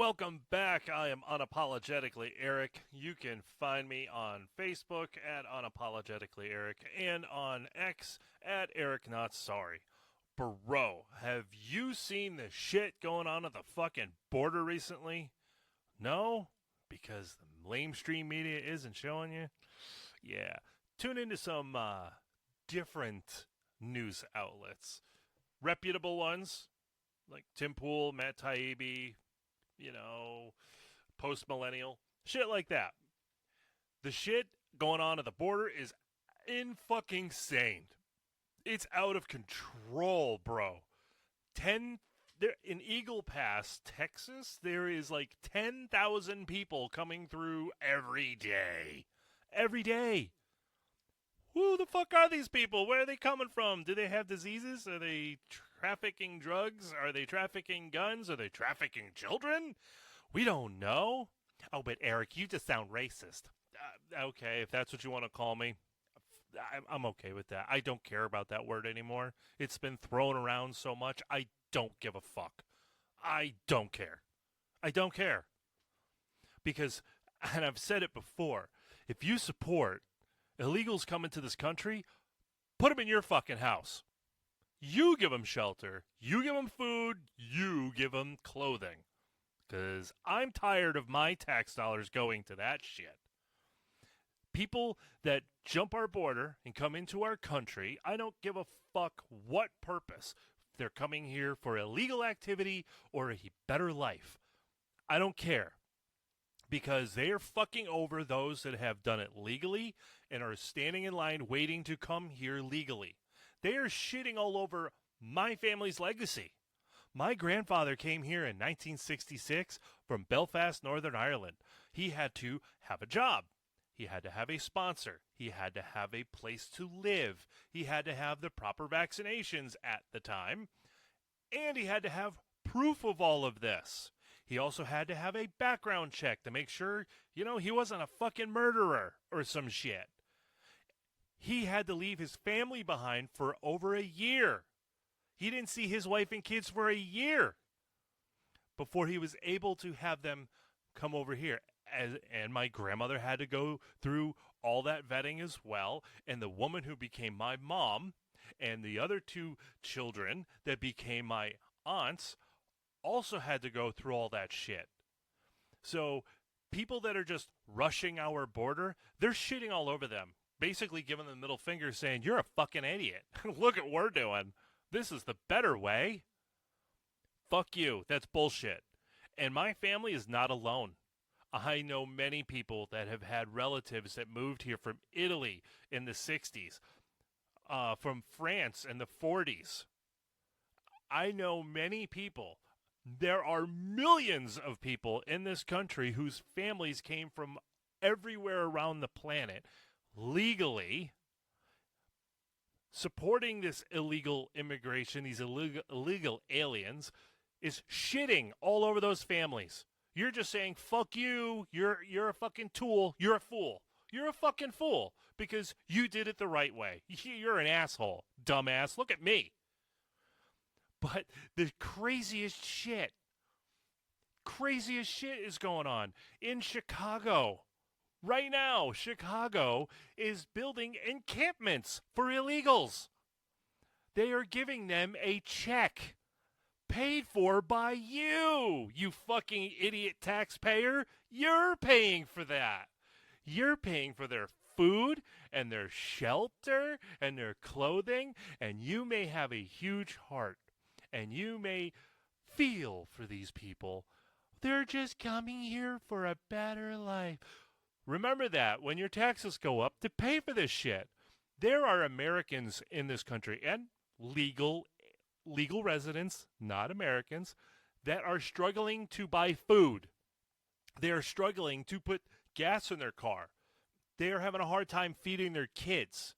Welcome back. I am Unapologetically Eric. You can find me on Facebook at Unapologetically Eric and on X at Eric Not Sorry. Bro, have you seen the shit going on at the fucking border recently? No? Because the lamestream media isn't showing you? Yeah. Tune into some different news outlets. Reputable ones like Tim Pool, Matt Taibbi, post millennial, shit like that. The shit going on at the border is in fucking sane. It's out of control, bro. There in Eagle Pass, Texas, there is like 10,000 people coming through every day. Every day. Who the fuck are these people? Where are they coming from? Do they have diseases? Are they trafficking drugs? Are they trafficking guns? Are they trafficking children? We don't know. Oh, but Eric, you just sound racist. Okay, if that's what you want to call me, I'm okay with that. I don't care about that word anymore. It's been thrown around so much. I don't give a fuck. I don't care. I don't care. Because, and I've said it before, if you support illegals coming to this country, put them in your fucking house. You give them shelter. You give them food. You give them clothing. Because I'm tired of my tax dollars going to that shit. People that jump our border and come into our country, I don't give a fuck what purpose. They're coming here for illegal activity or a better life. I don't care. Because they are fucking over those that have done it legally and are standing in line waiting to come here legally. They are shitting all over my family's legacy. My grandfather came here in 1966 from Belfast, Northern Ireland. He had to have a job. He had to have a sponsor. He had to have a place to live. He had to have the proper vaccinations at the time. And he had to have proof of all of this. He also had to have a background check to make sure, he wasn't a fucking murderer or some shit. He had to leave his family behind for over a year. He didn't see his wife and kids for a year before he was able to have them come over here. And my grandmother had to go through all that vetting as well. And the woman who became my mom and the other two children that became my aunts also had to go through all that shit. So people that are just rushing our border, they're shitting all over them. Basically giving them the middle finger saying, you're a fucking idiot. Look at what we're doing. This is the better way. Fuck you. That's bullshit. And my family is not alone. I know many people that have had relatives that moved here from Italy in the 60s, from France in the 40s. I know many people. There are millions of people in this country whose families came from everywhere around the planet legally, supporting this illegal immigration, these illegal aliens, is shitting all over those families. You're just saying, fuck you, you're a fucking tool, you're a fool. You're a fucking fool because you did it the right way. You're an asshole, dumbass. Look at me. But the craziest shit is going on in Chicago. Right now, Chicago is building encampments for illegals. They are giving them a check paid for by you, you fucking idiot taxpayer. You're paying for that. You're paying for their food and their shelter and their clothing, and you may have a huge heart, and you may feel for these people. They're just coming here for a better life. Remember that when your taxes go up to pay for this shit. There are Americans in this country and legal residents, not Americans, that are struggling to buy food. They are struggling to put gas in their car. They are having a hard time feeding their kids.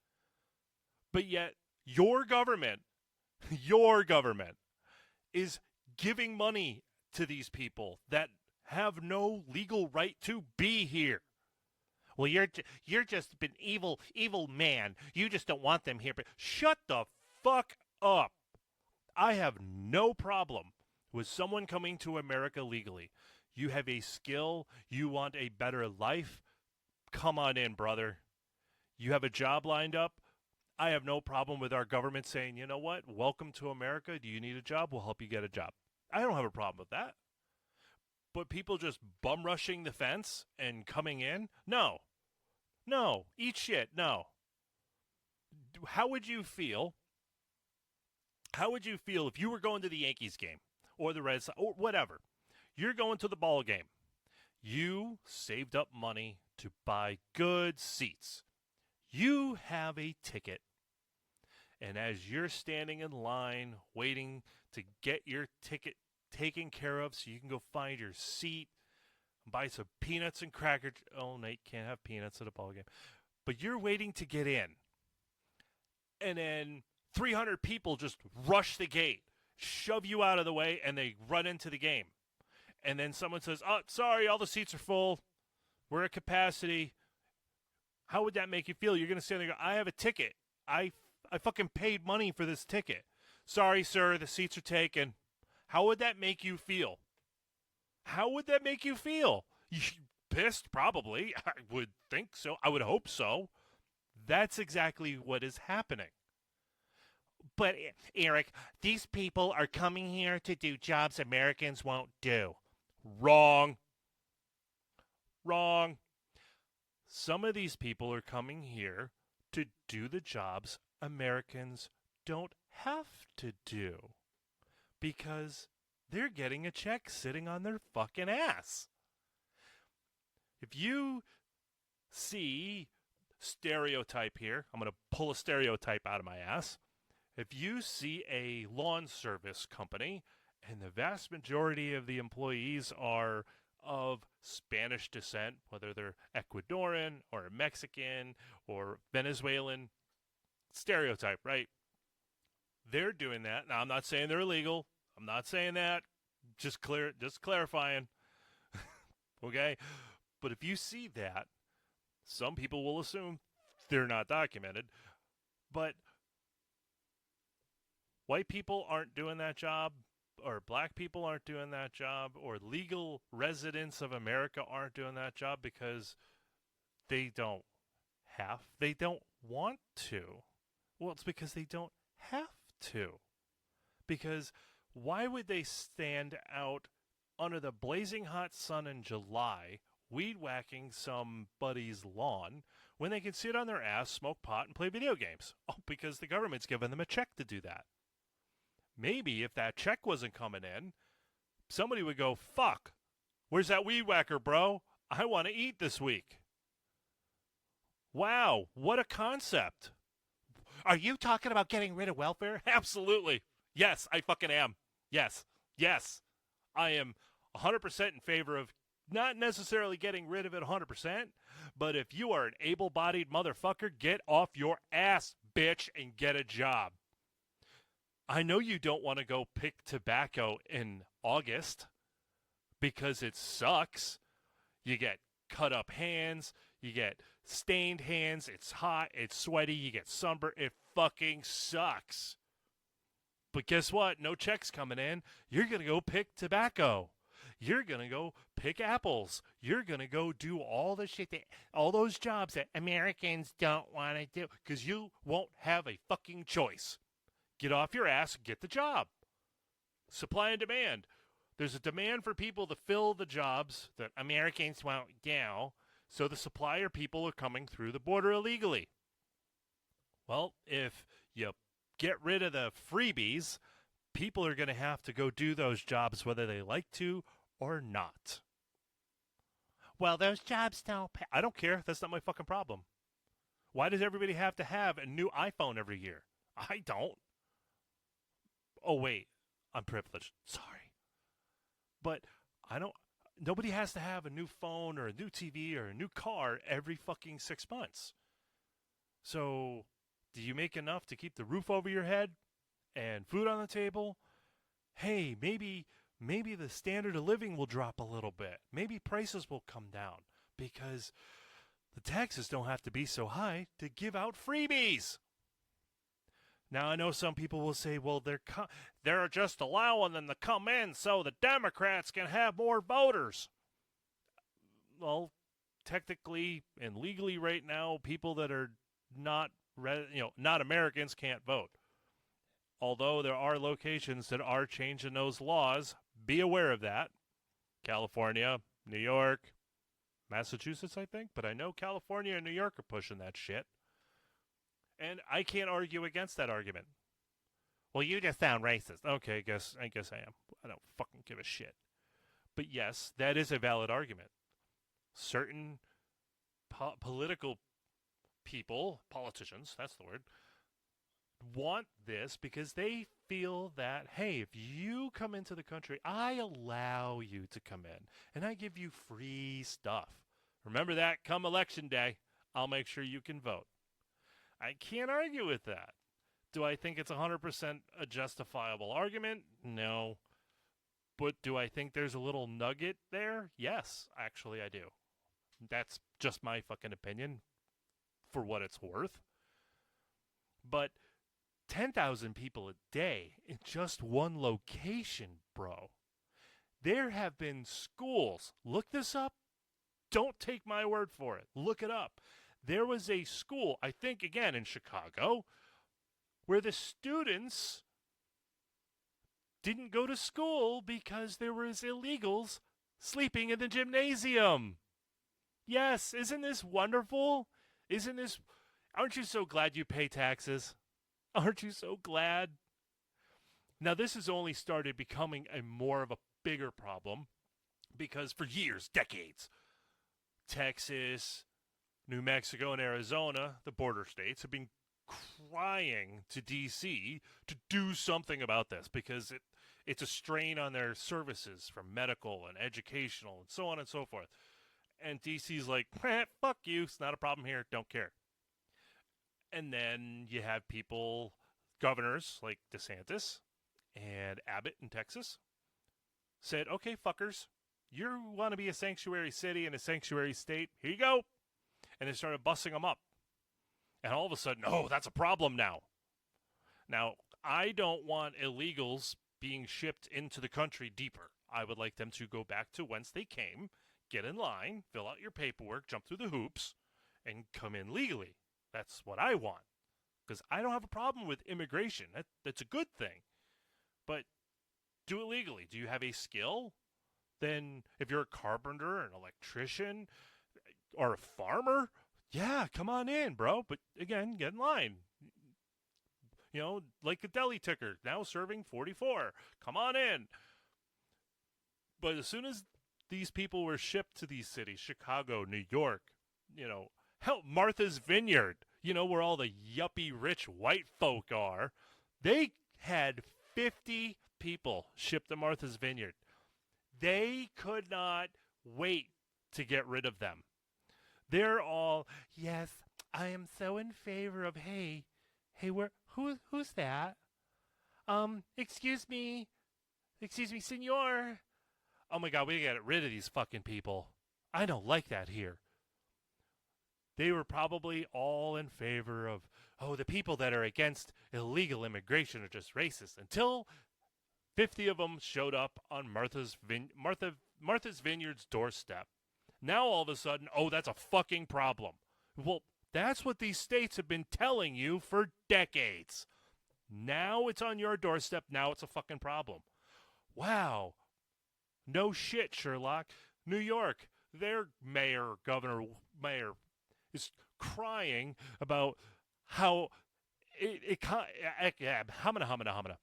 But yet your government is giving money to these people that have no legal right to be here. Well, you're just an evil man. You just don't want them here. But shut the fuck up. I have no problem with someone coming to America legally. You have a skill. You want a better life. Come on in, brother. You have a job lined up. I have no problem with our government saying, you know what? Welcome to America. Do you need a job? We'll help you get a job. I don't have a problem with that. But people just bum rushing the fence and coming in? No. No. Eat shit. No. How would you feel? How would you feel if you were going to the Yankees game or the Red Sox or whatever? You're going to the ball game. You saved up money to buy good seats. You have a ticket. And as you're standing in line waiting to get your ticket taken care of so you can go find your seat, buy some peanuts and crackers. Oh, Nate can't have peanuts at a ball game. But you're waiting to get in. And then 300 people just rush the gate, shove you out of the way, and they run into the game. And then someone says, oh, sorry, all the seats are full. We're at capacity. How would that make you feel? You're going to stand there and go, I have a ticket. I fucking paid money for this ticket. Sorry, sir, the seats are taken. How would that make you feel? How would that make you feel? You pissed, probably. I would think so. I would hope so. That's exactly what is happening. But, Eric, these people are coming here to do jobs Americans won't do. Wrong. Wrong. Some of these people are coming here to do the jobs Americans don't have to do because they're getting a check sitting on their fucking ass. If you see stereotype here, I'm going to pull a stereotype out of my ass. If you see a lawn service company and the vast majority of the employees are of Spanish descent, whether they're Ecuadorian or Mexican or Venezuelan, stereotype, right? They're doing that. Now, I'm not saying they're illegal. I'm not saying that. Just clarifying. Okay? But if you see that, some people will assume they're not documented. But white people aren't doing that job, or black people aren't doing that job, or legal residents of America aren't doing that job because they don't want to. Well, it's because they don't have to. Because why would they stand out under the blazing hot sun in July, weed whacking somebody's lawn, when they can sit on their ass, smoke pot, and play video games? Oh, because the government's giving them a check to do that. Maybe if that check wasn't coming in, somebody would go, fuck, where's that weed whacker, bro? I want to eat this week. Wow, what a concept. Are you talking about getting rid of welfare? Absolutely. Yes, I fucking am. Yes. I am 100% in favor of not necessarily getting rid of it 100%, but if you are an able-bodied motherfucker, get off your ass, bitch, and get a job. I know you don't want to go pick tobacco in August because it sucks. You get cut up hands, you get stained hands, it's hot, it's sweaty, you get sunburn. It fucking sucks. But guess what? No checks coming in. You're going to go pick tobacco. You're going to go pick apples. You're going to go do all the shit, all those jobs that Americans don't want to do because you won't have a fucking choice. Get off your ass and get the job. Supply and demand. There's a demand for people to fill the jobs that Americans won't do, so the supplier people are coming through the border illegally. Well, if you get rid of the freebies, people are going to have to go do those jobs whether they like to or not. Well, those jobs don't pay. I don't care. That's not my fucking problem. Why does everybody have to have a new iPhone every year? I don't. Oh, wait, I'm privileged. Sorry. But nobody has to have a new phone or a new TV or a new car every fucking 6 months. So, do you make enough to keep the roof over your head and food on the table? Hey, maybe the standard of living will drop a little bit. Maybe prices will come down because the taxes don't have to be so high to give out freebies. Now, I know some people will say, well, they're just allowing them to come in so the Democrats can have more voters. Well, technically and legally right now, people that are not Americans can't vote. Although there are locations that are changing those laws, be aware of that. California, New York, Massachusetts, I think. But I know California and New York are pushing that shit. And I can't argue against that argument. Well, you just sound racist. Okay, I guess I am. I don't fucking give a shit. But yes, that is a valid argument. Certain political people, politicians, that's the word, want this because they feel that, hey, if you come into the country, I allow you to come in and I give you free stuff. Remember that come election day, I'll make sure you can vote. I can't argue with that. Do I think it's 100% a justifiable argument? No. But do I think there's a little nugget there? Yes, actually I do. That's just my fucking opinion for what it's worth. But 10,000 people a day in just one location, bro. There have been schools. Look this up. Don't take my word for it. Look it up. There was a school, I think, again, in Chicago, where the students didn't go to school because there was illegals sleeping in the gymnasium. Yes, isn't this wonderful? Aren't you so glad you pay taxes? Aren't you so glad? Now, this has only started becoming more of a bigger problem because for years, decades, Texas, New Mexico, and Arizona, the border states, have been crying to D.C. to do something about this because it's a strain on their services from medical and educational and so on and so forth. And D.C.'s like, fuck you, it's not a problem here, don't care. And then you have people, governors like DeSantis and Abbott in Texas, said, okay, fuckers, you want to be a sanctuary city and a sanctuary state, here you go. And they started busing them up. And all of a sudden, oh, that's a problem now. Now, I don't want illegals being shipped into the country deeper. I would like them to go back to whence they came, get in line, fill out your paperwork, jump through the hoops, and come in legally. That's what I want. Because I don't have a problem with immigration. That's a good thing. But do it legally. Do you have a skill? Then if you're a carpenter, an electrician, or a farmer, yeah, come on in, bro. But again, get in line. You know, like a deli ticker, now serving 44. Come on in. But as soon as these people were shipped to these cities, Chicago, New York, hell, Martha's Vineyard, where all the yuppie rich white folk are, they had 50 people shipped to Martha's Vineyard. They could not wait to get rid of them. They're all, yes, I am so in favor of, hey, who's that? Excuse me, senor. Oh my God, we gotta get rid of these fucking people. I don't like that here. They were probably all in favor of, the people that are against illegal immigration are just racist. Until 50 of them showed up on Martha's Vineyard's doorstep. Now all of a sudden, that's a fucking problem. Well, that's what these states have been telling you for decades. Now it's on your doorstep. Now it's a fucking problem. Wow. No shit, Sherlock. New York, their governor is crying about how hamina.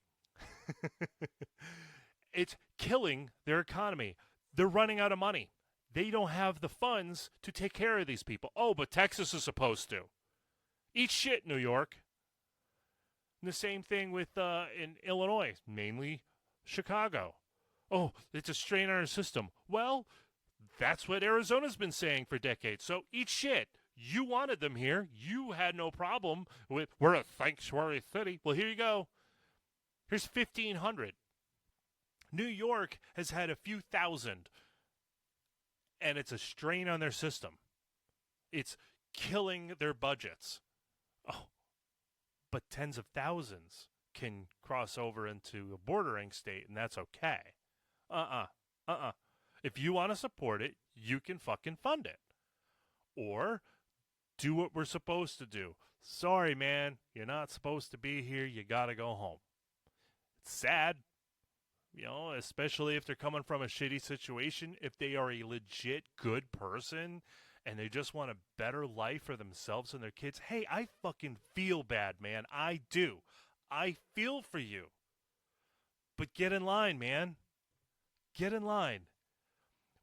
It's killing their economy. They're running out of money. They don't have the funds to take care of these people. Oh, but Texas is supposed to. Eat shit, New York. And the same thing with in Illinois, mainly Chicago. Oh, it's a strain on our system. Well, that's what Arizona's been saying for decades. So eat shit. You wanted them here. You had no problem with, we're a sanctuary city. Well, here you go. Here's 1,500. New York has had a few thousand. And it's a strain on their system. It's killing their budgets. Oh, but tens of thousands can cross over into a bordering state, and that's okay. Uh-uh. If you want to support it, you can fucking fund it. Or do what we're supposed to do. Sorry, man, you're not supposed to be here. You gotta go home. It's sad, especially if they're coming from a shitty situation. If they are a legit good person and they just want a better life for themselves and their kids, hey, I fucking feel bad, man. I do. I feel for you. But get in line, man. Get in line.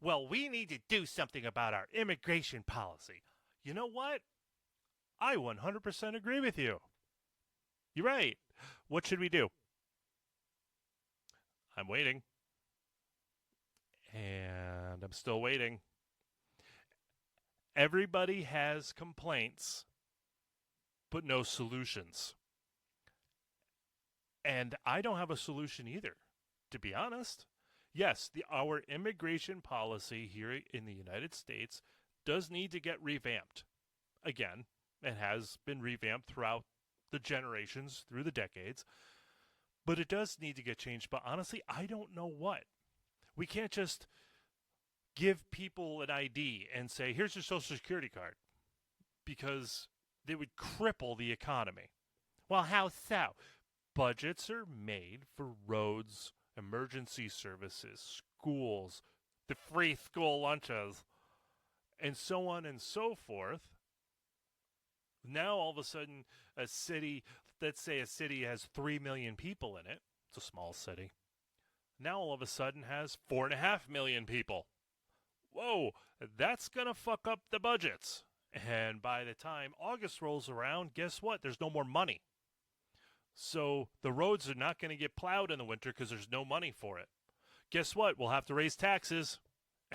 Well, we need to do something about our immigration policy. You know what? I 100% agree with you. You're right. What should we do? I'm waiting. And I'm still waiting. Everybody has complaints, but no solutions. And I don't have a solution either, to be honest. Yes, our immigration policy here in the United States does need to get revamped. Again, it has been revamped throughout the generations, through the decades. But it does need to get changed. But honestly, I don't know what. We can't just give people an ID and say, here's your Social Security card, because they would cripple the economy. Well, how so? Budgets are made for roads, emergency services, schools, the free school lunches, and so on and so forth. Now, all of a sudden, a city, let's say a city has 3 million people in it. It's a small city. Now, all of a sudden, has 4.5 million people. Whoa, that's going to fuck up the budgets. And by the time August rolls around, guess what? There's no more money. So the roads are not going to get plowed in the winter because there's no money for it. Guess what? We'll have to raise taxes.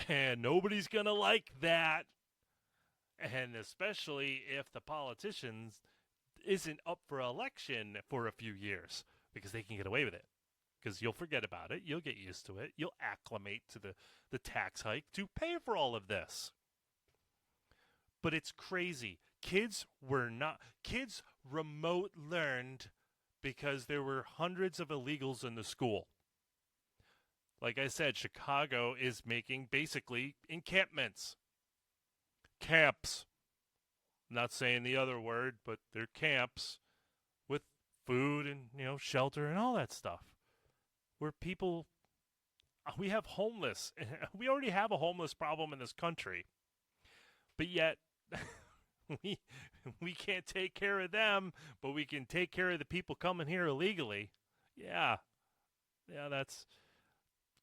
And nobody's going to like that. And especially if the politicians isn't up for election for a few years, because they can get away with it. Because you'll forget about it. You'll get used to it. You'll acclimate to the tax hike to pay for all of this. But it's crazy. Kids remote learned because there were hundreds of illegals in the school. Like I said, Chicago is making basically encampments. Camps. I'm not saying the other word, but they're camps with food and, shelter and all that stuff. Where people, we have homeless. We already have a homeless problem in this country. But yet, we can't take care of them, but we can take care of the people coming here illegally. Yeah, that's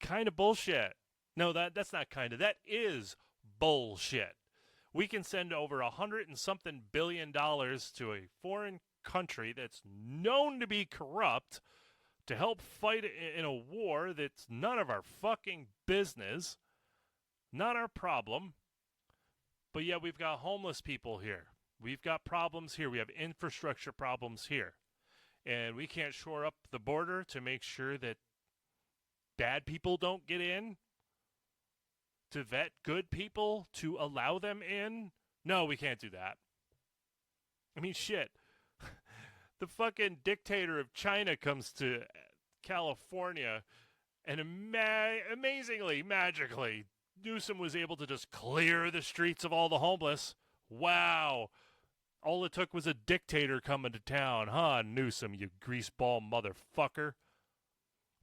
kind of bullshit. No, that's not kind of. That is bullshit. We can send over $100 and something billion to a foreign country that's known to be corrupt to help fight in a war that's none of our fucking business, not our problem. But yeah, we've got homeless people here. We've got problems here. We have infrastructure problems here. And we can't shore up the border to make sure that bad people don't get in, to vet good people, to allow them in. No, we can't do that. I mean, shit. The fucking dictator of China comes to California, and amazingly, magically, Newsom was able to just clear the streets of all the homeless. Wow. All it took was a dictator coming to town, huh, Newsom, you greaseball motherfucker?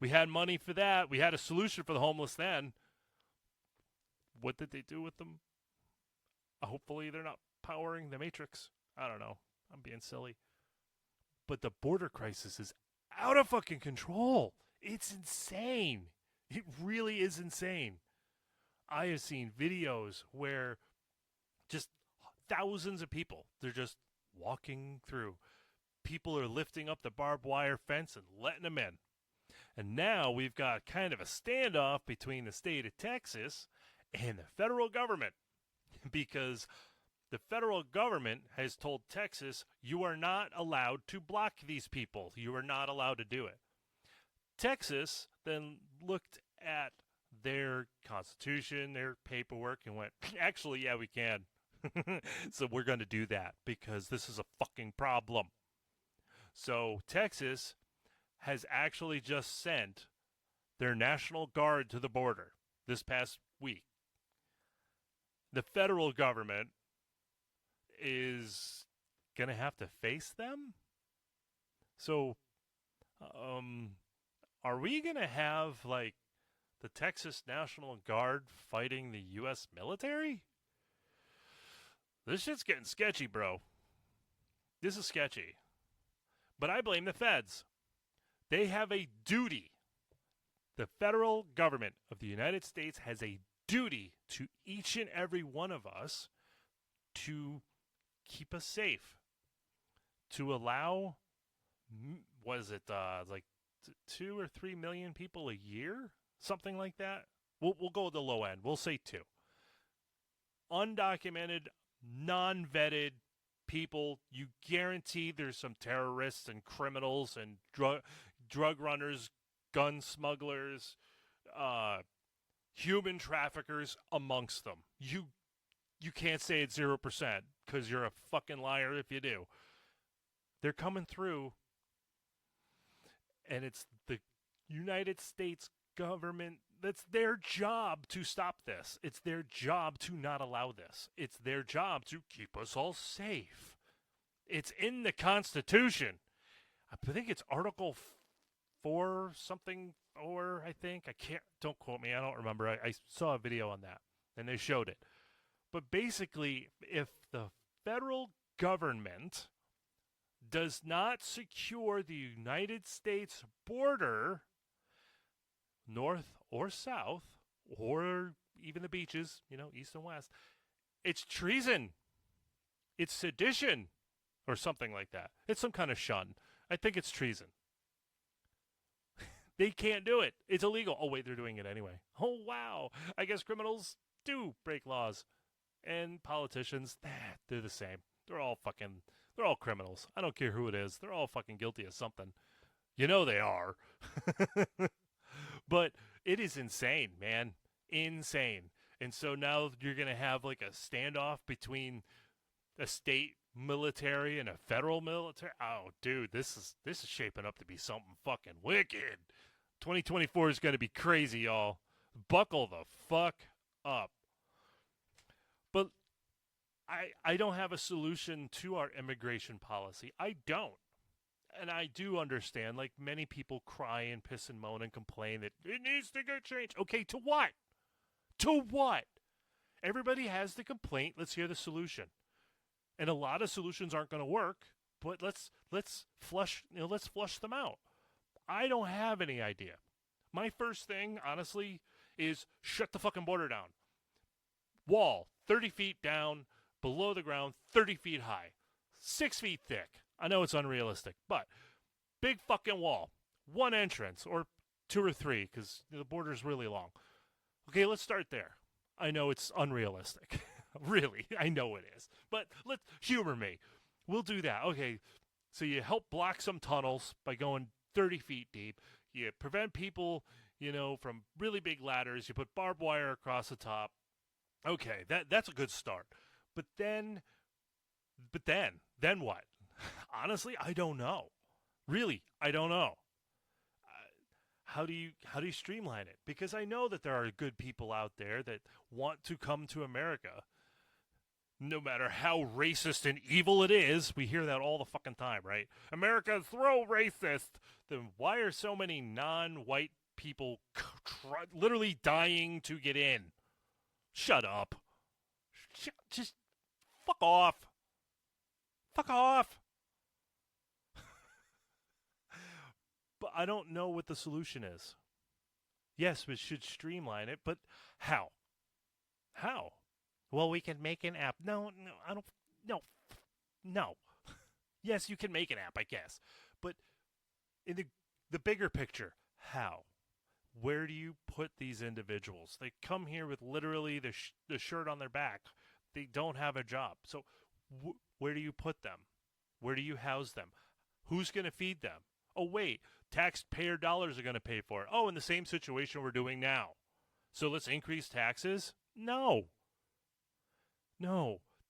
We had money for that. We had a solution for the homeless then. What did they do with them? Hopefully they're not powering the Matrix. I don't know. I'm being silly. But the border crisis is out of fucking control. It's insane. It really is insane. I have seen videos where just thousands of people, they're just walking through. People are lifting up the barbed wire fence and letting them in. And now we've got kind of a standoff between the state of Texas and the federal government, because the federal government has told Texas, you are not allowed to block these people. You are not allowed to do it. Texas then looked at their constitution, their paperwork, and went, actually, yeah, we can. So we're going to do that because this is a fucking problem. So Texas has actually just sent their National Guard to the border this past week. The federal government is going to have to face them. So, are we going to have, like, the Texas National Guard fighting the U.S. military? This shit's getting sketchy, bro. This is sketchy. But I blame the feds. They have a duty. The federal government of the United States has a duty to each and every one of us to keep us safe. To allow, was it like 2 or 3 million people a year? Something like that? We'll go with the low end. We'll say 2. Undocumented, non-vetted people. You guarantee there's some terrorists and criminals and drug runners, gun smugglers, human traffickers amongst them. You can't say it's 0% because you're a fucking liar if you do. They're coming through, and it's the United States government. That's their job to stop this. It's their job to not allow this. It's their job to keep us all safe. It's in the Constitution. I think it's Article 4 something, or I think. I can't, don't quote me. I don't remember. I saw a video on that, and they showed it. But basically, if the federal government does not secure the United States border, north or south, or even the beaches, east and west, it's treason. It's sedition, or something like that. It's some kind of shun. I think it's treason. They can't do it. It's illegal. Oh, wait, they're doing it anyway. Oh, wow. I guess criminals do break laws. And politicians, they're the same. They're all criminals. I don't care who it is. They're all fucking guilty of something. They are. But it is insane, man. Insane. And so now you're going to have like a standoff between a state military and a federal military. Oh, dude, this is shaping up to be something fucking wicked. 2024 is going to be crazy, y'all. Buckle the fuck up. But I don't have a solution to our immigration policy. I don't. And I do understand, like, many people cry and piss and moan and complain that it needs to get changed. Okay, to what? To what? Everybody has the complaint. Let's hear the solution. And a lot of solutions aren't going to work, but let's flush them out. I don't have any idea. My first thing, honestly, is shut the fucking border down. Wall, 30 feet down, below the ground, 30 feet high, 6 feet thick. I know it's unrealistic, but big fucking wall, one entrance, or 2 or 3, because the border's really long. Okay, let's start there. I know it's unrealistic. Really, I know it is. But let's humor me. We'll do that. Okay, so you help block some tunnels by going 30 feet deep. You prevent people, from really big ladders. You put barbed wire across the top. Okay, that's a good start. But then what? Honestly, I don't know. Really, I don't know. How do you streamline it? Because I know that there are good people out there that want to come to America. No matter how racist and evil it is, we hear that all the fucking time, right? America's so racist. Then why are so many non-white people literally dying to get in? Shut up. Just fuck off. Fuck off. But I don't know what the solution is. Yes, we should streamline it, but how? How? Well, we can make an app. No, I don't. No. Yes, you can make an app, I guess. But in the bigger picture, how? Where do you put these individuals? They come here with literally the shirt on their back. They don't have a job. So where do you put them? Where do you house them? Who's going to feed them? Oh, wait, taxpayer dollars are going to pay for it. Oh, in the same situation we're doing now. So let's increase taxes? No.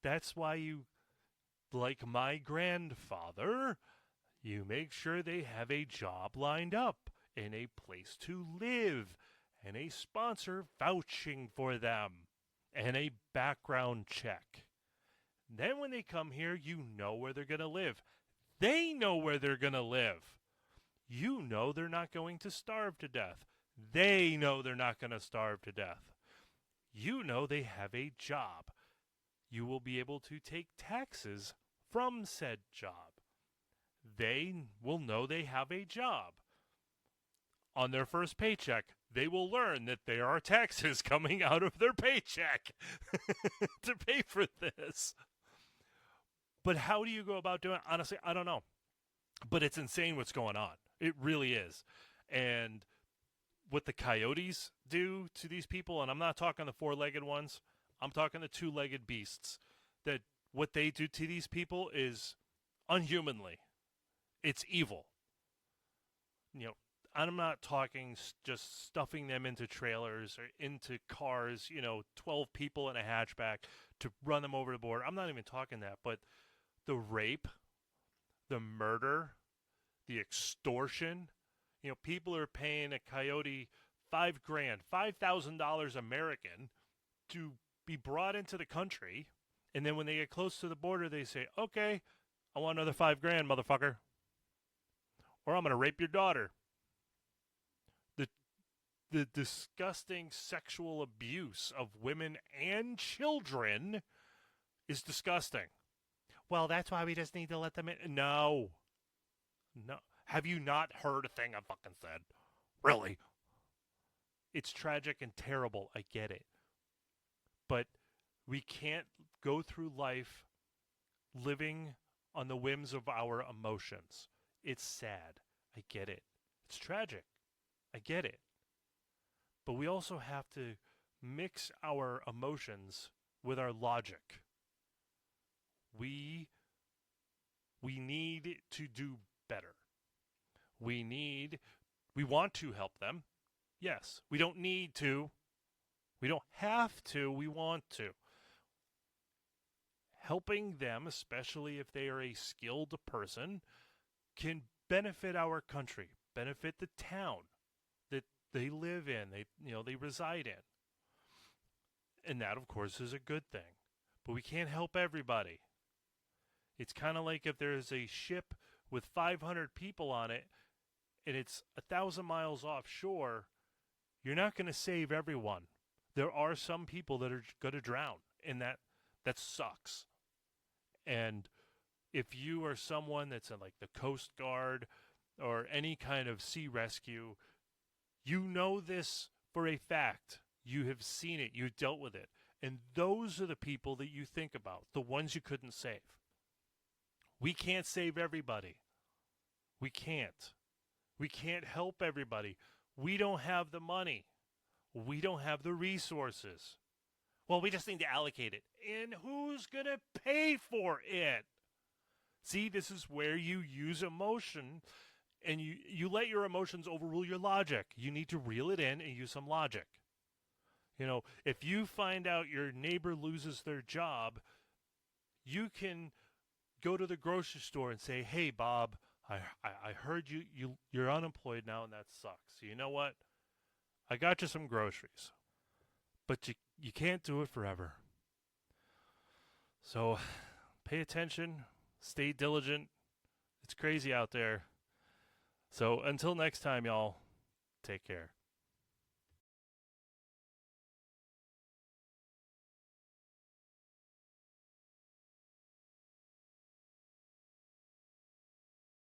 That's why you, like my grandfather, You make sure they have a job lined up and a place to live and a sponsor vouching for them and a background check. Then when they come here, you know where they're going to live. They know where they're going to live. You know they're not going to starve to death. They know they're not going to starve to death. You know they have a job. You will be able to take taxes from said job. They will know they have a job. On their first paycheck, they will learn that there are taxes coming out of their paycheck to pay for this. But how do you go about doing it? Honestly, I don't know. But it's insane what's going on. It really is. And what the coyotes do to these people, and I'm not talking the four-legged ones, I'm talking the two-legged beasts, that what they do to these people is unhumanly. It's evil. You know, I'm not talking just stuffing them into trailers or into cars, 12 people in a hatchback to run them over the border. I'm not even talking that, but the rape, the murder, the extortion. People are paying a coyote $5,000, $5,000 American to be brought into the country, and then when they get close to the border, they say, "Okay, I want another $5,000, motherfucker, or I'm gonna rape your daughter." The disgusting sexual abuse of women and children is disgusting. Well, that's why we just need to let them in. No. Have you not heard a thing I fucking said? Really? It's tragic and terrible. I get it. But we can't go through life living on the whims of our emotions. It's sad. I get it. It's tragic. I get it. But we also have to mix our emotions with our logic. We need to do better. We want to help them. Yes. We don't need to. We don't have to. We want to. Helping them, especially if they are a skilled person, can benefit our country, benefit the town that they live in, they reside in. And that, of course, is a good thing. But we can't help everybody. It's kind of like if there's a ship with 500 people on it and it's 1,000 miles offshore, you're not going to save everyone. There are some people that are going to drown, and that sucks. And if you are someone that's in like the Coast Guard or any kind of sea rescue, you know this for a fact. You have seen it. You've dealt with it. And those are the people that you think about, the ones you couldn't save. We can't save everybody. We can't. We can't help everybody. We don't have the money. We don't have the resources. Well, we just need to allocate it. And who's going to pay for it? See, this is where you use emotion, and you let your emotions overrule your logic. You need to reel it in and use some logic. If you find out your neighbor loses their job, you can go to the grocery store and say, "Hey, Bob, I heard you're unemployed now, and that sucks. So you know what? I got you some groceries. But you can't do it forever. So pay attention, stay diligent. It's crazy out there. So until next time, y'all, take care."